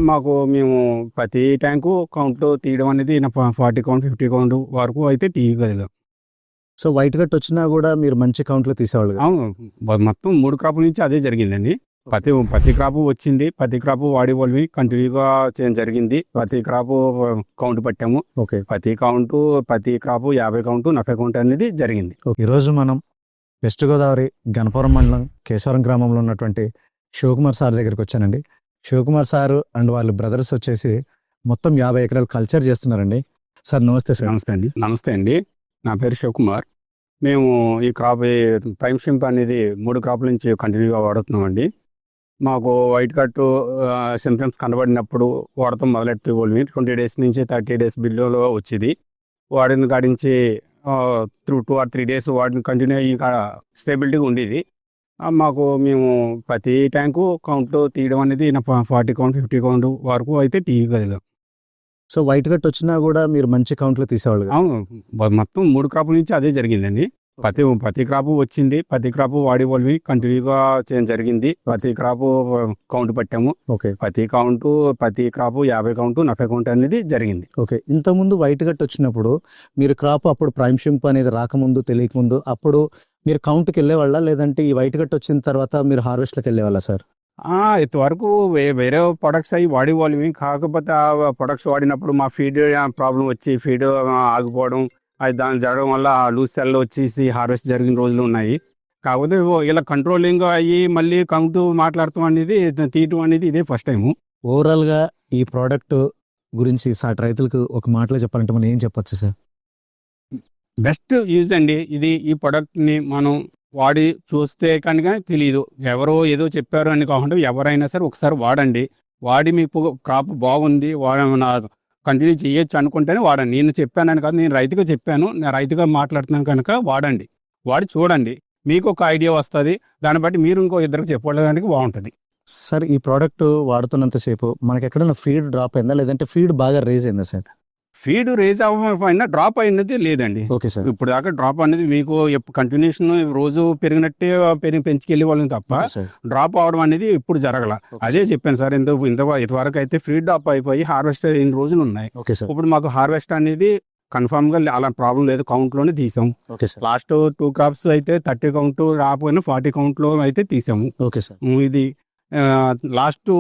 మాకు మేము ప్రతి ట్యాంకు కౌంట్లో తీయడం అనేది 40 కౌంట్ 50 కౌంట్ వరకు అయితే తీయగలిగాం. సో వైట్ కట్ వచ్చినా కూడా మీరు మంచి కౌంట్లో తీసేవాళ్ళు కదా? అవును, మొత్తం 3 క్రాపుల నుంచి అదే జరిగిందండి. ప్రతి క్రాపు వచ్చింది, ప్రతి క్రాపు వాడి వాళ్ళవి కంటిన్యూగా చేయడం జరిగింది. ప్రతి క్రాపు కౌంట్ పట్టాము. ఓకే. ప్రతి క్రాపు 50 కౌంట్ 40 కౌంట్ అనేది జరిగింది. ఈరోజు మనం వెస్ట్ గోదావరి గణపురం మండలం కేశవరం గ్రామంలో ఉన్నటువంటి శివకుమార్ సార్ దగ్గరికి వచ్చానండి. శివకుమార్ సార్ అండ్ వాళ్ళ బ్రదర్స్ వచ్చేసి మొత్తం 50 ఎకరాలు కల్చర్ చేస్తున్నారండి. సార్ నమస్తే సార్. నమస్తే అండి, నా పేరు శివకుమార్. మేము ఈ క్రాప్ ప్రైమ్ షింప్ అనేది 3 క్రాపుల నుంచి కంటిన్యూగా వాడుతున్నామండి. మాకు వైట్ కట్ సింప్టమ్స్ కనబడినప్పుడు వాడటం మొదలెట్టి 20 డేస్ నుంచి 30 డేస్ బిల్లులో వచ్చేది. వాడిన కాడించి 2 or 3 డేస్ వాడిని కంటిన్యూ ఇంకా స్టేబిలిటీగా ఉండేది. మేము ప్రతి ట్యాంకు కౌంట్లో తీయడం అనేది 40 కౌంట్ 50 కౌంట్ వరకు అయితే తీయగలిగాం. సో వైట్ కట్ వచ్చినా కూడా మీరు మంచి కౌంట్లో తీసేవాళ్ళు కదా? అవును, మొత్తం 3 క్రాపుల నుంచి అదే జరిగిందండి. ప్రతి క్రాపు వచ్చింది, ప్రతి క్రాపు వాడి వాళ్ళవి కంటిన్యూగా చేయడం జరిగింది. ప్రతి క్రాపు కౌంట్ పట్టాము. ఓకే. ప్రతి క్రాపు 50 కౌంట్ 40 కౌంట్ అనేది జరిగింది. ఓకే. ఇంతకుముందు వైట్ కట్ వచ్చినప్పుడు మీరు క్రాప్ అప్పుడు ప్రైమ్ షింప్ అనేది రాకముందు తెలియకముందు అప్పుడు మీరు కౌంట్కి వెళ్ళేవాళ్ళ, లేదంటే ఈ వైట్ కట్ వచ్చిన తర్వాత మీరు హార్వెస్ట్లోకి వెళ్ళేవాళ్ళ సార్? ఇంతవరకు వేరే ప్రొడక్ట్స్ అవి వాడి వాళ్ళవి, కాకపోతే ఆ ప్రొడక్ట్స్ వాడినప్పుడు మా ఫీడ్ ప్రాబ్లం వచ్చి ఫీడ్ ఆగిపోవడం, అది దాని జరగడం వల్ల లూజ్ సెల్ వచ్చేసి హార్వెస్ట్ జరిగిన రోజులు ఉన్నాయి. కాకపోతే ఇలా కంట్రోలింగ్ అయ్యి మళ్ళీ కౌంట్ మాట్లాడటం అనేది తీయటం అనేది ఇదే ఫస్ట్ టైము. ఓవరాల్గా ఈ ప్రోడక్ట్ గురించి సార్ రైతులకు ఒక మాటలో చెప్పాలంటే మనం ఏం చెప్పొచ్చు సార్? బెస్ట్ యూజ్ అండి ఇది. ఈ ప్రొడక్ట్ని మనం వాడి చూస్తే కనుక తెలియదు, ఎవరో ఏదో చెప్పారు అని కాకుండా ఎవరైనా సరే ఒకసారి వాడండి. వాడి మీకు క్రాప్ బాగుంది, కంటిన్యూ చేయొచ్చు అనుకుంటేనే వాడండి. నేను చెప్పానని కాదు, నేను రైతుగా చెప్పాను, నేను రైతుగా మాట్లాడుతున్నాను కనుక వాడండి. వాడి చూడండి, మీకు ఒక ఐడియా వస్తుంది. దాన్ని బట్టి మీరు ఇంకో ఇద్దరికి చెప్పడానికి బాగుంటుంది. సార్ ఈ ప్రోడక్ట్ వాడుతున్నంతసేపు మనకి ఎక్కడైనా ఫీడ్ డ్రాప్ అయిందా, లేదంటే ఫీడ్ బాగా రేజ్ అయిందా సార్? ఫీడ్ రేజ్ అవ్వకపోయినా డ్రాప్ అయినది లేదండి. Okay sir. ఇప్పుడు దాకా డ్రాప్ అనేది మీకు కంటిన్యూషన్ రోజు పెరిగినట్టే పెంచుకెళ్ళే వాళ్ళని తప్ప డ్రాప్ అవడం అనేది ఇప్పుడు జరగల. అదే చెప్పాను సార్, ఇంతవరకు అయితే ఫీడ్ డ్రాప్ అయిపోయి హార్వెస్ట్ అయిన రోజులు ఉన్నాయి. ఇప్పుడు మాకు హార్వెస్ట్ అనేది కన్ఫర్మ్ గా అలా ప్రాబ్లం లేదు, కౌంట్ లోనే తీసాం. లాస్ట్ 2 క్రాప్స్ అయితే 30 కౌంట్ రాకపోయినా 40 కౌంట్ లో అయితే తీసాము. Okay sir. ఇది లాస్ట్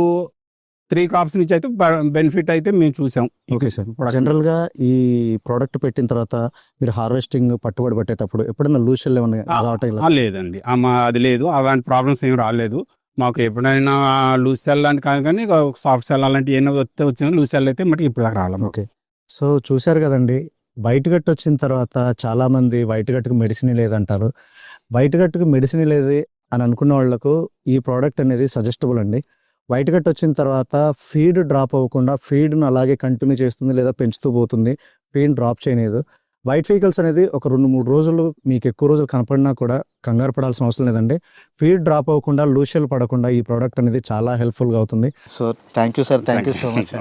3 క్రాప్స్ నుంచి అయితే బెనిఫిట్ అయితే మేము చూసాం. Okay sir. జనరల్ గా ఈ ప్రోడక్ట్ పెట్టిన తర్వాత మీరు హార్వెస్టింగ్ పట్టుబడి పట్టేటప్పుడు ఎప్పుడైనా లూజ్ సెల్ ఏమన్నా? లేదండి, అది లేదు, అలాంటి ప్రాబ్లమ్స్ ఏమి రాలేదు మాకు. ఎప్పుడైనా లూజ్ సెల్ లాంటి కాదు, కానీ సాఫ్ట్ సెల్ అలాంటి ఏమైనా వచ్చినా లూజ్ సెల్ అయితే మటుకు ఇప్పుడు దాకా రాలేదు. ఓకే. సో చూశారు కదండి, వైట్ కట్ వచ్చిన తర్వాత చాలా మంది వైట్ కట్కి మెడిసిన్ లేదంటారు. వైట్ కట్కి మెడిసిన్ లేదు అని అనుకున్న వాళ్లకు ఈ ప్రోడక్ట్ అనేది సజెస్టబుల్ అండి. వైట్ కట్ వచ్చిన తర్వాత ఫీడ్ డ్రాప్ అవ్వకుండా ఫీడ్ను అలాగే కంటిన్యూ చేస్తుంది, లేదా పెంచుతూ పోతుంది, ఫీడ్ డ్రాప్ చేయలేదు. వైట్ వెహికల్స్ అనేది ఒక 2-3 రోజులు మీకు ఎక్కువ రోజులు కనపడినా కూడా కంగారు పడాల్సిన అవసరం లేదండి. ఫీడ్ డ్రాప్ అవ్వకుండా లూషల్ పడకుండా ఈ ప్రోడక్ట్ అనేది చాలా హెల్ప్ఫుల్గా అవుతుంది. So thank you sir, thank you so much.